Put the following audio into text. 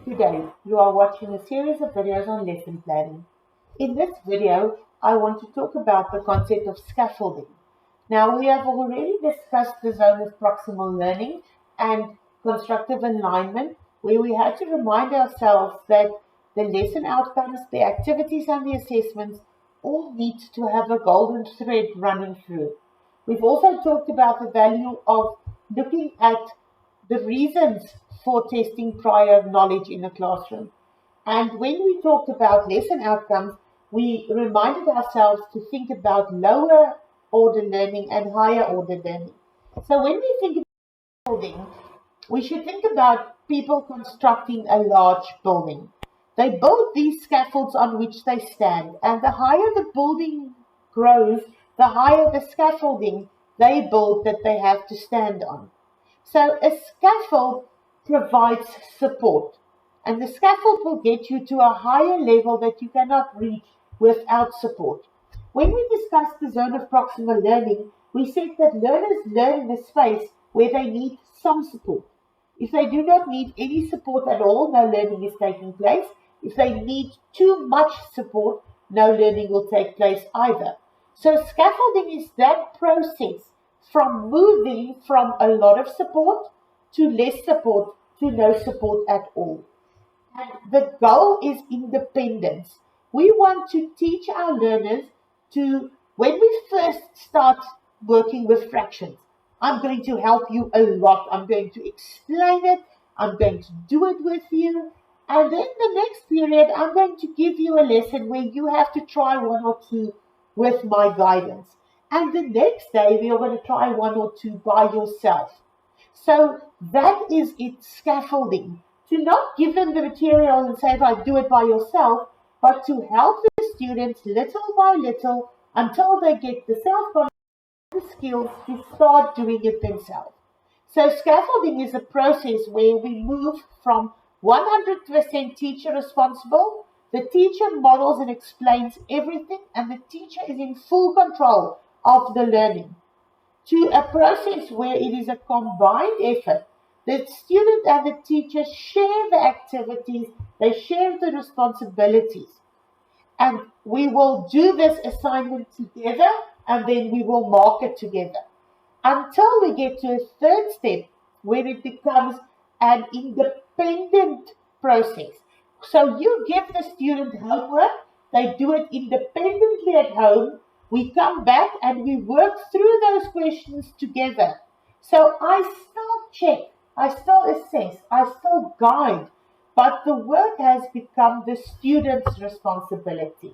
Today, you are watching a series of videos on lesson planning. In this video, I want to talk about the concept of scaffolding. Now, we have already discussed the zone of proximal learning and constructive alignment, where we had to remind ourselves that the lesson outcomes, the activities, and the assessments all need to have a golden thread running through. We've also talked about the value of looking at the reasons for testing prior knowledge in the classroom. And when we talked about lesson outcomes, we reminded ourselves to think about lower order learning and higher order learning. So when we think about building, we should think about people constructing a large building. They build these scaffolds on which they stand, and the higher the building grows, the higher the scaffolding they build that they have to stand on. So a scaffold provides support, and the scaffold will get you to a higher level that you cannot reach without support. When we discussed the zone of proximal learning, we said that learners learn in a space where they need some support. If they do not need any support at all, no learning is taking place. If they need too much support, no learning will take place either. So scaffolding is that process from moving from a lot of support to less support to no support at all. And the goal is independence. We want to teach our learners to, when we first start working with fractions, I'm going to help you a lot. I'm going to explain it. I'm going to do it with you. And then the next period, I'm going to give you a lesson where you have to try one or two with my guidance. And the next day, we are going to try one or two by yourself. So that is it, scaffolding. To not give them the material and say, right, do it by yourself, but to help the students little by little until they get the self-confidence skills to start doing it themselves. So scaffolding is a process where we move from 100% teacher responsible. The teacher models and explains everything, and the teacher is in full control of the learning, to a process where it is a combined effort. The student and the teacher share the activities, they share the responsibilities. And we will do this assignment together, and then we will mark it together until we get to a third step where it becomes an independent process. So you give the student homework, they do it independently at home. We come back and we work through those questions together. So I still check, I still assess, I still guide, but the work has become the student's responsibility.